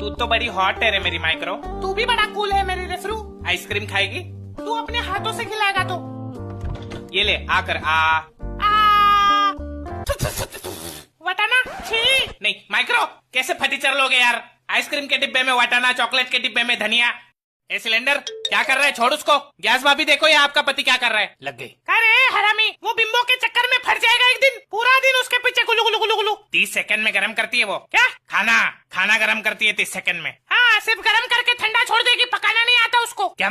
तू तो बड़ी हॉट है रे मेरी माइक्रो। तू भी बड़ा कूल है मेरी रेफरू। आइसक्रीम खाएगी? तू अपने हाथों से खिलाएगा तो। ये ले आकर आ। वटाना छी। नहीं माइक्रो, कैसे फटीचर लोगे यार। आइसक्रीम के डिब्बे में वटाना, चॉकलेट के डिब्बे में धनिया। ए सिलेंडर, क्या कर रहा है? छोड़ उसको। गैस भाभी देखो ये आपका पति क्या कर रहा है। लग गई। अरे हरामी, वो बिम्बो के चक्कर में फट जाएगा एक दिन। पूरा दिन उसके पीछे गुलू गुलू गुलू गुलू। 30 सेकंड में गरम करती है वो। क्या? खाना गरम करती है 30 सेकंड में। हाँ, सिर्फ गरम करके ठंडा छोड़ देगी, पकाना नहीं आता उसको। क्या